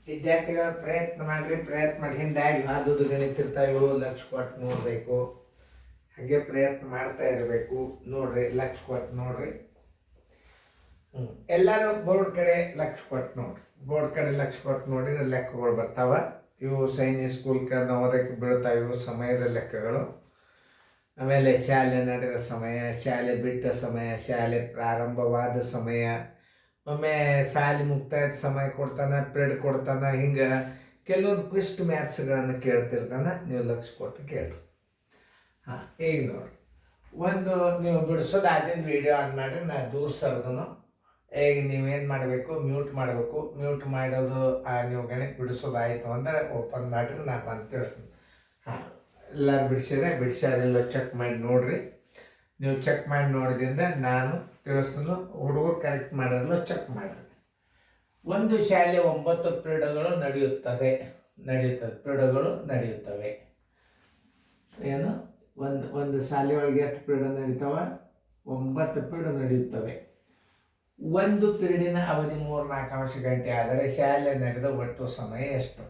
ವಿದ್ಯಾರ್ಥಿಗಳು ಪ್ರಯತ್ನ ಮಾಡಿರಿ, ಪ್ರಯತ್ನ ಮಾಡಿ ಹಿಂದೆ ಯಾವ್ದು ಗಣಿತ ಇರ್ತಾವೆ ಲಕ್ಷ ಕೊಟ್ಟು ನೋಡಬೇಕು. ಹಾಗೆ ಪ್ರಯತ್ನ ಮಾಡ್ತಾ ಇರಬೇಕು. ನೋಡ್ರಿ, ಲಕ್ಷ ಕೊಟ್ಟು ನೋಡ್ರಿ. ಎಲ್ಲರೂ ಬೋರ್ಡ್ ಕಡೆ ಲಕ್ಷ ಕೊಟ್ಟು ನೋಡ್ರಿ. ಬೋರ್ಡ್ ಕಡೆ ಲಕ್ಷ ಕೊಟ್ಟು ನೋಡಿದ್ರೆ ಲೆಕ್ಕಗಳು ಬರ್ತಾವ. ಇವು ಸೈನಿಕ ಸ್ಕೂಲ್ಗೆ ನವೋದಯಕ್ಕೆ ಬೀಳ್ತಾವೆ. ಇವು ಸಮಯದ ಲೆಕ್ಕಗಳು. ಆಮೇಲೆ ಶಾಲೆ ನಡೆದ ಸಮಯ, ಶಾಲೆ ಬಿಟ್ಟ ಸಮಯ, ಶಾಲೆ ಪ್ರಾರಂಭವಾದ ಸಮಯ, ಒಮ್ಮೆ ಶಾಲೆ ಮುಕ್ತಾಯದ ಸಮಯ ಕೊಡ್ತಾನೆ, ಪಿರಿಯಡ್ ಕೊಡ್ತಾನೆ. ಹಿಂಗೆ ಕೆಲವೊಂದು ಕ್ವಿಸ್ಟ್ ಮ್ಯಾಥ್ಸ್ಗಳನ್ನು ಕೇಳ್ತಿರ್ತಾನೆ. ನೀವು ಲಕ್ಷ ಕೊಟ್ಟು ಕೇಳ್ರಿ. ಈಗ ನೋಡ್ರಿ, ಒಂದು ನೀವು ಬಿಡಿಸೋದು ಆದಿನ ವೀಡಿಯೋ ಆನ್ ಮಾಡಿ ನಾನು ದೂರ ಸರ್ದನು. ಈಗ ನೀವೇನು ಮಾಡಬೇಕು, ಮ್ಯೂಟ್ ಮಾಡಬೇಕು. ಮ್ಯೂಟ್ ಮಾಡೋದು ನೀವು ಗಣಿತ ಬಿಡಿಸೋದಾಯಿತು ಅಂದ್ರೆ ಓಪನ್ ಮಾಡಿರಿ, ನಾನು ಬಂದು ತಿಳಿಸ್ತೀನಿ. ಎಲ್ಲರೂ ಬಿಡಿಸ್ಯಾರೆಲ್ಲ ಚೆಕ್ ಮಾಡಿ ನೋಡಿರಿ. ನೀವು ಚೆಕ್ ಮಾಡಿ ನೋಡಿದ್ರಿಂದ ನಾನು ತಿಳಿಸ್ತೀನಿ. ಹುಡುಗರು ಕರೆಕ್ಟ್ ಮಾಡಿರಲ್ಲ ಚೆಕ್ ಮಾಡಿರಿ. ಒಂದು ಶಾಲೆ 9 ಪಿರಿಯಡ್ಗಳು ನಡೆಯುತ್ತವೆ. ಏನು ಒಂದು ಶಾಲೆ ಒಳಗೆ ಎಷ್ಟು ಪಿರಿಯಡ್ ನಡೀತಾವ? 9 ಪಿರಿಯಡ್ ನಡೆಯುತ್ತವೆ. ಒಂದು ಪಿರಿಯಡಿನ ಅವಧಿ 3-4 ಗಂಟೆ ಆದರೆ ಶಾಲೆ ನಡೆದ ಒಟ್ಟು ಸಮಯ ಎಷ್ಟು?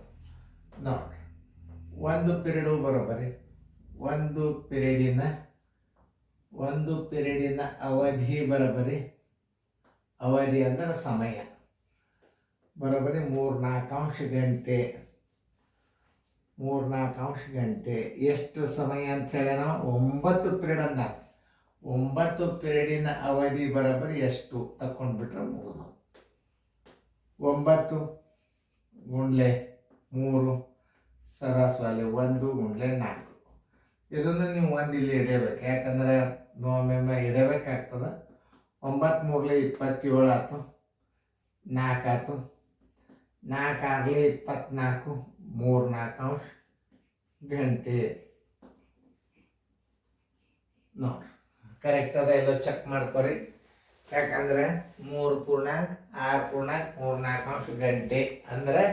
ನೋಡಿ, ಒಂದು ಪಿರಿಯಡು ಬರೋಬರಿ. ಒಂದು ಪಿರಿಯಡಿನ ಅವಧಿ ಬರೋಬರಿ. ಅವಧಿ ಅಂದ್ರೆ ಸಮಯ ಬರೋಬರಿ 3-4 ಗಂಟೆ. 3-4 ಗಂಟೆ ಎಷ್ಟು ಸಮಯ ಅಂತ ಹೇಳಿ ನಾವು 9 ಪಿರಿಯಡ್ ಅಂದ. 9 ಪಿರಿಯಡಿನ ಅವಧಿ ಬರೋಬರಿ ಎಷ್ಟು ತಕೊಂಡ್ಬಿಟ್ರೆ ಮುಗಿದು. 9 ಗುಂಡ್ಲೆ 3 ಸರಾಸರಿ 1 ಗುಂಡ್ಲೆ 4. ಇದನ್ನು ನೀವು ಒಂದು ಇಲ್ಲಿ ಹಿಡಿಯಬೇಕು. ಯಾಕಂದರೆ ಒಮ್ಮೊಮ್ಮೆ ಹಿಡಿಯಬೇಕಾಗ್ತದೆ. 9 3 27 ಆಯ್ತು. 4 ಆಯ್ತು. 4 6 24. 3-4 ಗಂಟೆ. ನೋಡ್ರಿ, ಕರೆಕ್ಟ್ ಅದ ಎಲ್ಲ ಚೆಕ್ ಮಾಡ್ಕೊರಿ. ಯಾಕಂದ್ರೆ 3.6.3-4 ಗಂಟೆ ಅಂದ್ರೆ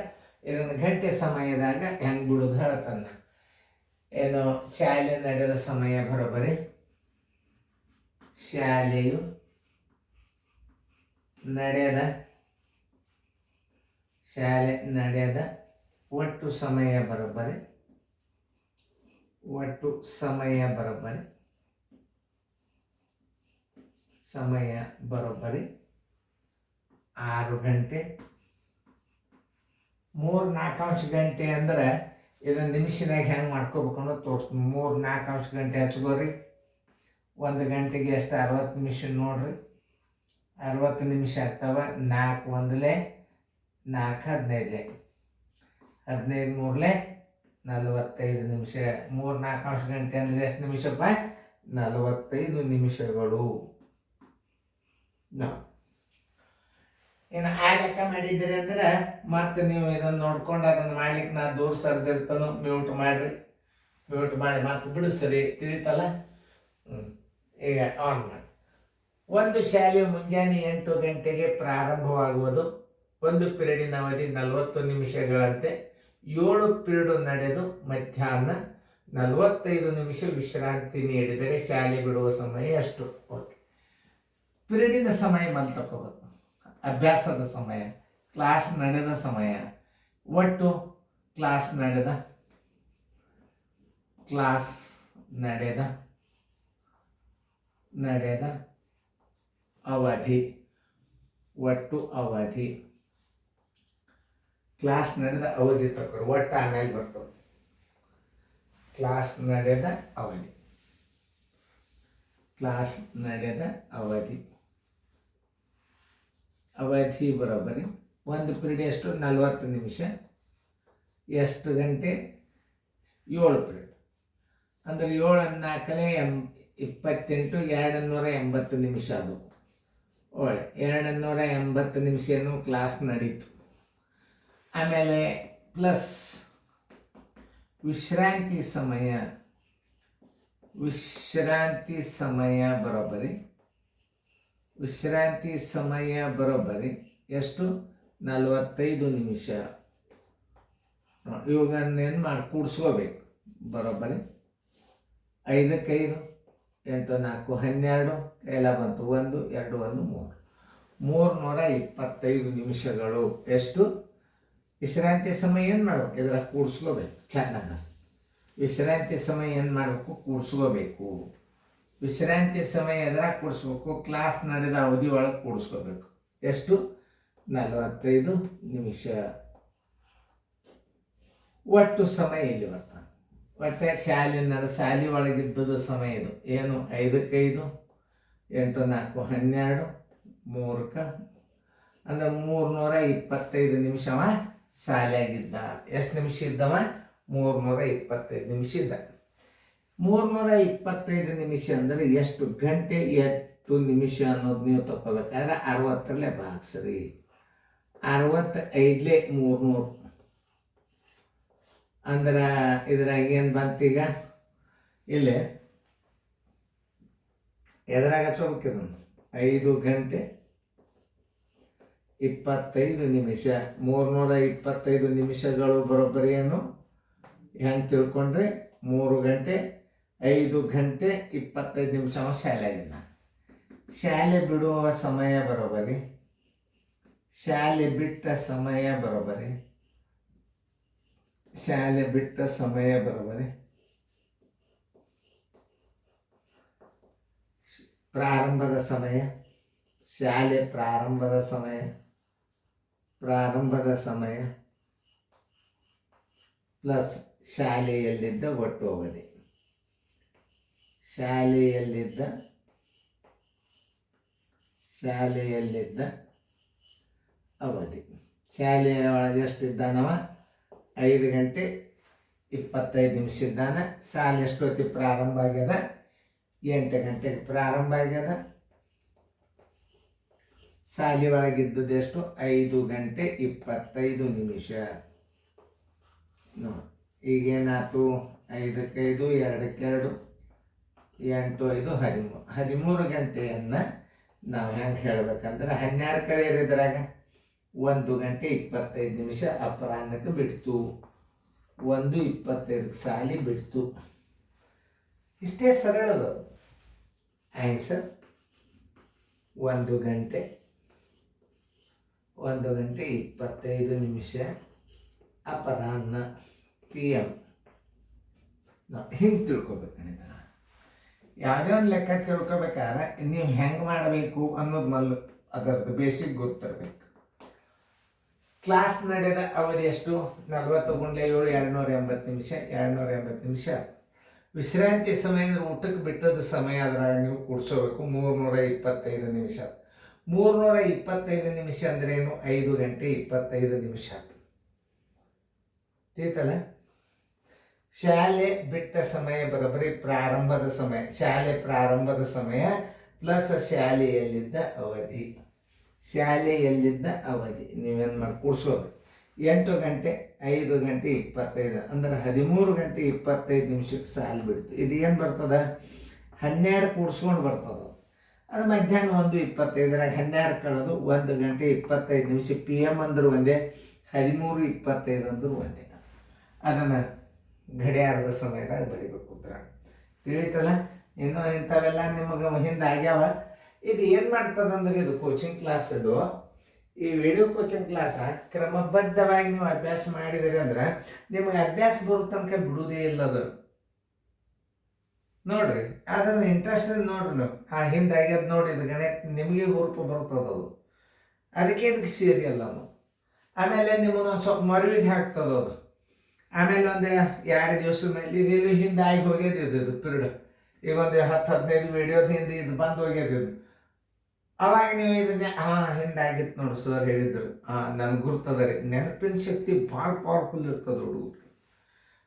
ಇದನ್ನು ಗಂಟೆ ಸಮಯದಾಗ ಹೆಂಗೆ ಬಿಡೋದು ಹೇಳ್ತಾನ. ಏನು ಶಾಲೆ ನಡೆದ ಸಮಯ ಬರೋಬರಿ. ಶಾಲೆಯು ನಡೆದ ಒಟ್ಟು ಸಮಯ ಬರೋಬರಿ. 6 ಗಂಟೆ. 3-4 ಗಂಟೆ ಅಂದ್ರೆ ಇದನ್ನು ನಿಮಿಷದಾಗ ಹೆಂಗೆ ಮಾಡ್ಕೋಬೇಕು ಅನ್ನೋದು ತೋರಿಸ್ತೀನಿ. 3-4 ಗಂಟೆ ಹಚ್ಕೋರಿ. 1 ಗಂಟೆಗೆ ಎಷ್ಟು? 60 ನಿಮಿಷ ನೋಡ್ರಿ. 60 ನಿಮಿಷ ಆಗ್ತಾವ. 4 1 4 15 15 3 45 ನಿಮಿಷ. 3-4 ಗಂಟೆ ಅಂದರೆ ಎಷ್ಟು ನಿಮಿಷಪ್ಪ? 45 ನಿಮಿಷಗಳು. ಇನ್ನು ಆ ಲೆಕ್ಕ ಮಾಡಿದ್ದೀರಿ ಅಂದ್ರೆ ಮತ್ತೆ ನೀವು ಇದನ್ನು ನೋಡ್ಕೊಂಡು ಅದನ್ನು ಮಾಡ್ಲಿಕ್ಕೆ ನಾ ದೂರ ಸರ್ದಿರ್ತಾನೋ. ಮ್ಯೂಟ್ ಮಾಡಿರಿ. ಮ್ಯೂಟ್ ಮಾಡಿ ಮತ್ತೆ ಬಿಡಿಸ್ರಿ. ತಿಳಿತಲ್ಲ? ಈಗ ಆನ್ ಮಾಡಿ. ಒಂದು ಶಾಲೆಯು ಮುಂಜಾನೆ 8 ಗಂಟೆಗೆ ಪ್ರಾರಂಭವಾಗುವುದು. ಒಂದು ಪಿರಿಯಡಿನ ಅವಧಿ 40 ನಿಮಿಷಗಳಂತೆ 7 ಪಿರಿಯಡ್ ನಡೆದು ಮಧ್ಯಾಹ್ನ 45 ನಿಮಿಷ ವಿಶ್ರಾಂತಿ ನೀಡಿದರೆ ಶಾಲೆ ಬಿಡುವ ಸಮಯ ಎಷ್ಟು? ಓಕೆ, ಪಿರಿಯಡಿನ ಸಮಯ ಬಂದು ತಗೋಬೇಕು. ಅಭ್ಯಾಸದ ಸಮಯ, ಕ್ಲಾಸ್ ನಡೆದ ಸಮಯ, ಒಟ್ಟು ಕ್ಲಾಸ್ ನಡೆದ ಅವಧಿ, ಒಟ್ಟು ಅವಧಿ. ಕ್ಲಾಸ್ ನಡೆದ ಅವಧಿ ತಗೊಳ್ಳಿ. ಒಟ್ಟು ಆಮೇಲೆ ಬರ್ತದೆ. ಕ್ಲಾಸ್ ನಡೆದ ಅವಧಿ ಬರೋಬರಿ. ಒಂದು ಪಿರಿಯಡ್ ಎಷ್ಟು? 40 ನಿಮಿಷ. ಎಷ್ಟು ಗಂಟೆ? 7 ಪಿರಿಯಡ್ ಅಂದರೆ 7 4 28 280 ನಿಮಿಷ. ಅದು ಒಳ್ಳೆ 280 ನಿಮಿಷ ಕ್ಲಾಸ್ ನಡೀತು. ಆಮೇಲೆ ಪ್ಲಸ್ ವಿಶ್ರಾಂತಿ ಸಮಯ ಬರೋಬರಿ. ವಿಶ್ರಾಂತಿ ಸಮಯ ಬರೋಬರಿ ಎಷ್ಟು? 45 ನಿಮಿಷ. ಇವಾಗನ್ನೇನು ಮಾಡಿ ಕೂಡಿಸ್ಕೋಬೇಕು. ಬರೋಬರಿ 5 5 8 4 12 ಎಲ್ಲ ಬಂತು. 1 2 1 3 325 ನಿಮಿಷಗಳು. ಎಷ್ಟು? ವಿಶ್ರಾಂತಿ ಸಮಯ ಏನು ಮಾಡ್ಬೇಕು, ಇದ್ರಾಗ ಕೂಡಿಸ್ಕೋಬೇಕು. ಚೆನ್ನಾಗಿ ವಿಶ್ರಾಂತಿ ಸಮಯ ಏನು ಮಾಡಬೇಕು, ಕೂಡಿಸ್ಕೋಬೇಕು. ವಿಶ್ರಾಂತಿ ಸಮಯ ಎದ್ರಾಗ ಕೂಡಿಸ್ಬೇಕು, ಕ್ಲಾಸ್ ನಡೆದ ಅವಧಿ ಒಳಗೆ ಕೂಡಿಸ್ಕೋಬೇಕು. ಎಷ್ಟು? 45 ನಿಮಿಷ. ಒಟ್ಟು ಸಮಯ ಇಲ್ಲಿ ಬರ್ತದೆ. ಒಟ್ಟೆ ಶಾಲೆ ಒಳಗಿದ್ದದ್ದು ಸಮಯ ಇದು ಏನು? 5ಕ್ಕೆ 5, 8 4 12, 3ಕ್ಕೆ ಅಂದ್ರೆ 325 ನಿಮಿಷವ ಶಾಲೆಯಾಗಿದ್ದ. ಎಷ್ಟು ನಿಮಿಷ ಇದ್ದವ? 325 ನಿಮಿಷ ಇದ್ದ. 325 ನಿಮಿಷ ಅಂದರೆ ಎಷ್ಟು ಗಂಟೆ ಎಷ್ಟು ನಿಮಿಷ ಅನ್ನೋದು ನೀವು ತಗೋಬೇಕಾದ್ರೆ 60ರಲ್ಲೇ ಭಾಗಿಸ್ರಿ. 65 300 ಅಂದ್ರೆ ಇದ್ರಾಗ ಏನು ಬಂತೀಗ? ಇಲ್ಲಿ ಎದ್ರಾಗ ಹಚ್ಕೋಬೇಕಿದ 5 ಗಂಟೆ 25 ನಿಮಿಷ. 325 ನಿಮಿಷಗಳು ಬರೋಬ್ಬರಿ ಏನು ಹೆಂಗೆ ತಿಳ್ಕೊಂಡ್ರೆ 3 ಗಂಟೆ 5 ಗಂಟೆ 25 ನಿಮಿಷ ಶಾಲೆಯಾಗಿದ್ದ. ಶಾಲೆ ಬಿಡುವ ಸಮಯ ಬರೋಬ್ಬರಿ, ಶಾಲೆ ಬಿಟ್ಟ ಸಮಯ ಬರೋಬ್ಬರಿ, ಶಾಲೆ ಬಿಟ್ಟ ಸಮಯ ಬರೋಬ್ಬರಿ, ಪ್ರಾರಂಭದ ಸಮಯ, ಶಾಲೆ ಪ್ರಾರಂಭದ ಸಮಯ ಪ್ಲಸ್ ಶಾಲೆಯಲ್ಲಿದ್ದ ಒಟ್ಟು ಅವಧಿ. ಶಾಲೆಯಲ್ಲಿದ್ದ ಅವಧಿ. ಶಾಲೆಯ ಒಳಗೆ ಎಷ್ಟಿದ್ದಾನವ? 5 ಗಂಟೆ 25 ನಿಮಿಷ ಇದ್ದಾನೆ. ಶಾಲೆ ಎಷ್ಟೊತ್ತಿಗೆ ಪ್ರಾರಂಭ ಆಗ್ಯದ? 8 ಗಂಟೆಗೆ ಪ್ರಾರಂಭ ಆಗ್ಯದ. ಶಾಲೆ ಒಳಗಿದ್ದದ್ದು ಎಷ್ಟು? 5 ಗಂಟೆ 25 ನಿಮಿಷ. ಈಗೇನಾಯ್ತು? 5ಕ್ಕೆ 5, 2ಕ್ಕೆ 2, 8 5 13. 13 ಗಂಟೆಯನ್ನು ನಾವು ಹೆಂಗೆ ಹೇಳಬೇಕಂದ್ರೆ 12 ಕಡೆ ಇರೋದ್ರಾಗ 1 ಗಂಟೆ 25 ನಿಮಿಷ ಅಪರಾಹ್ನಕ್ಕೆ ಬಿಡ್ತು. 1:25 ಶಾಲೆ ಬಿಡ್ತು. ಇಷ್ಟೇ ಸರಳದು ಆನ್ಸರ್. 1 ಗಂಟೆ 25 ನಿಮಿಷ ಅಪರಾಹ್ನ PM. ನಾವು ಹಿಂಗೆ ತಿಳ್ಕೊಬೇಕಣ್ಣ. ಯಾವುದೇ ಒಂದು ಲೆಕ್ಕ ತಿಳ್ಕೊಬೇಕಾದ್ರೆ ನೀವು ಹೆಂಗೆ ಮಾಡಬೇಕು ಅನ್ನೋದು ಅದರದ್ದು ಬೇಸಿಕ್ ಗೊತ್ತಿರಬೇಕು. ಕ್ಲಾಸ್ ನಡೆದ ಅವಧಿ ಎಷ್ಟು? 40 × 7 280 ನಿಮಿಷ. 280 ನಿಮಿಷ. ವಿಶ್ರಾಂತಿ ಸಮಯ ಅಂದರೆ ಊಟಕ್ಕೆ ಬಿಟ್ಟದ ಸಮಯ ಅದ್ರಾಗ ನೀವು ಕೂಡಿಸೋಬೇಕು. 325 ನಿಮಿಷ. 325 ನಿಮಿಷ ಅಂದ್ರೆ ಏನು? 5 ಗಂಟೆ 25 ನಿಮಿಷ ಆಯ್ತು. ತಿಳಿತಲ್ಲ? ಶಾಲೆ ಬಿಟ್ಟ ಸಮಯ ಬರೋಬ್ಬರಿ ಪ್ರಾರಂಭದ ಸಮಯ. ಶಾಲೆ ಪ್ರಾರಂಭದ ಸಮಯ ಪ್ಲಸ್ ಶಾಲೆಯಲ್ಲಿದ್ದ ಅವಧಿ. ನೀವೇನು ಮಾಡಿ ಕೂಡಿಸೋದು. 8 ಗಂಟೆ 5 ಗಂಟೆ 25 ಅಂದ್ರೆ 13 ಗಂಟೆ 25 ನಿಮಿಷಕ್ಕೆ ಶಾಲೆ ಬಿಡ್ತು. ಇದು ಏನು ಬರ್ತದೆ? 12 ಕೂಡಿಸ್ಕೊಂಡು ಬರ್ತದೆ. ಅದು ಮಧ್ಯಾಹ್ನ 1:25 12 ಕಳೆದು 1 ಗಂಟೆ 25 ನಿಮಿಷ. PM ಅಂದ್ರೆ ಒಂದೇ, 13:25 ಅಂದ್ರೂ ಒಂದೇ. ಅದನ್ನು ಗಡಿಯಾರದ ಸಮಯದಾಗ ಬರಿಬೇಕು ಉತ್ತರ. ತಿಳಿತಲ್ಲ? ಇನ್ನು ಇಂಥವೆಲ್ಲ ನಿಮಗೆ ಹಿಂದೆ ಆಗ್ಯಾವ. ಇದು ಏನು ಮಾಡ್ತದಂದ್ರೆ ಇದು ಕೋಚಿಂಗ್ ಕ್ಲಾಸ್. ಇದು ಈ ವಿಡಿಯೋ ಕೋಚಿಂಗ್ ಕ್ಲಾಸ ಕ್ರಮಬದ್ಧವಾಗಿ ನೀವು ಅಭ್ಯಾಸ ಮಾಡಿದಿರಿ ಅಂದ್ರೆ ನಿಮಗೆ ಅಭ್ಯಾಸ ಬರೋ ತನಕ ಬಿಡುವುದೇ ಇಲ್ಲ. ಅದು ನೋಡ್ರಿ, ಅದನ್ನು ಇಂಟ್ರೆಸ್ಟ್ ನೋಡ್ರಿ ನೀವು. ಹಿಂದೆ ಆಗ್ಯದ ನೋಡಿ, ಇದು ಗಣಿತ ನಿಮಗೆ ಹುರುಪ ಬರ್ತದದು. ಅದಕ್ಕೆ ಇದಕ್ಕೆ ಸೇರಿಯಲ್ಲ ನಾವು. ಆಮೇಲೆ ನಿಮ್ಮನ್ನು ಸ್ವಲ್ಪ ಮರುವಿಗೆ ಹಾಕ್ತದದು. ಆಮೇಲೆ ಒಂದು 2 ದಿವಸದ ಮೇಲೆ ಇದು ಹಿಂದೆ ಆಗಿ ಹೋಗ್ಯದ ಇದು ಪಿರಿಯಡ್. ಈಗ ಒಂದು 10-15 ವಿಡಿಯೋದ ಹಿಂದೆ ಇದು ಬಂದು ಹೋಗ್ಯದ ಇದು. ಅವಾಗ ನೀವು ಇದನ್ನೇ ಹಿಂದೆ ಆಗಿತ್ತು ನೋಡಿ ಸರ್ ಹೇಳಿದ್ರು. ನನ್ಗೆ ಗುರ್ತದ ರೀ. ನೆನಪಿನ ಶಕ್ತಿ ಭಾಳ ಪವರ್ಫುಲ್ ಇರ್ತದೆ ಹುಡುಗರು.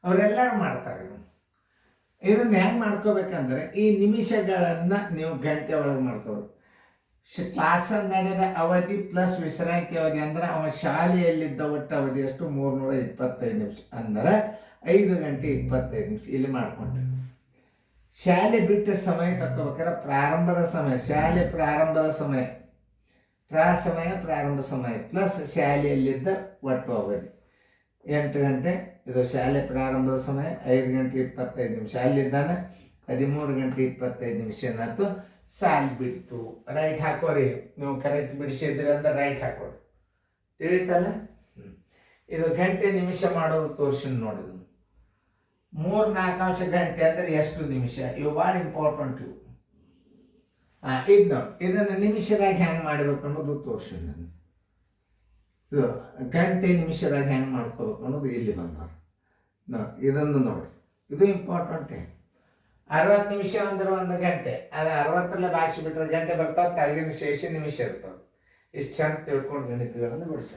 ಅವರೆಲ್ಲರೂ ಮಾಡ್ತಾರೆ ಇದನ್ನು ಹೆಂಗೆ ಮಾಡ್ಕೋಬೇಕಂದ್ರೆ ಈ ನಿಮಿಷಗಳನ್ನು ನೀವು ಗಂಟೆ ಒಳಗೆ ಮಾಡ್ಕೋಬೇಕು. ಕ್ಲಾಸ್ ನಡೆದ ಅವಧಿ ಪ್ಲಸ್ ವಿಶ್ರಾಂತಿ ಅವಧಿ ಅಂದ್ರೆ ಅವ ಶಾಲೆಯಲ್ಲಿದ್ದ ಒಟ್ಟು ಅವಧಿ ಎಷ್ಟು? 325 ನಿಮಿಷ ಅಂದ್ರೆ 5 ಗಂಟೆ 25 ನಿಮಿಷ. ಇಲ್ಲಿ ಮಾಡಿಕೊಂಡ್ರೆ ಶಾಲೆ ಬಿಟ್ಟ ಸಮಯ ತಕ್ಕೋಬೇಕಾದ್ರೆ ಪ್ರಾರಂಭದ ಸಮಯ, ಶಾಲೆ ಪ್ರಾರಂಭದ ಸಮಯ, ಪ್ರಾರಂಭ ಸಮಯ ಪ್ಲಸ್ ಶಾಲೆಯಲ್ಲಿದ್ದ ಒಟ್ಟು ಅವಧಿ 8 ಗಂಟೆ. ಇದು ಶಾಲೆ ಪ್ರಾರಂಭದ ಸಮಯ 5 ಗಂಟೆ 25 ನಿಮಿಷ. ಅಲ್ಲಿದ್ದಾನೆ 13 ಗಂಟೆ 25 ನಿಮಿಷ ಏನಾಯ್ತು? ಸಾಲ್ ಬಿಡ್ತು. ರೈಟ್ ಹಾಕೋರಿ. ನೀವು ಕರೆಕ್ಟ್ ಬಿಡಿಸಿದ್ರಿ ಅಂದ್ರೆ ರೈಟ್ ಹಾಕೋರಿ. ತಿಳಿತಲ್ಲ? ಇದು ಗಂಟೆ ನಿಮಿಷ ಮಾಡೋದು ತೋರಿಸಿನ ನೋಡಿದ್ರು. 3-4 ಅಂಶ ಗಂಟೆ ಅಂದರೆ ಎಷ್ಟು ನಿಮಿಷ? ಇವು ಭಾಳ ಇಂಪಾರ್ಟೆಂಟ್ ಇವು. ಇದು ನೋಡಿ, ಇದನ್ನು ನಿಮಿಷದಾಗ ಹೆಂಗೆ ಮಾಡಬೇಕು ಅನ್ನೋದು ತೋರಿಸಿ ನಾನು. ಇದು ಗಂಟೆ ನಿಮಿಷದಾಗ ಹೆಂಗೆ ಮಾಡ್ಕೋಬೇಕು ಅನ್ನೋದು ಇಲ್ಲಿ ಬಂದ ನೋಡಿ. ಇದನ್ನು ನೋಡಿ, ಇದು ಇಂಪಾರ್ಟೆಂಟೇ. 60 ನಿಮಿಷ ಅಂದ್ರೆ 1 ಗಂಟೆ. ಅದು 60ರಲ್ಲೇ ಬಾಗಿಸಿಬಿಟ್ರೆ ಗಂಟೆ ಬರ್ತಾವೆ, ತಳಗಿನ ಶೇಷ ನಿಮಿಷ ಇರ್ತಾವೆ. ಇಷ್ಟು ಚಂದ ತಿಳ್ಕೊಂಡು ಗಣಿತಗಳನ್ನು ಬಿಡಿಸ.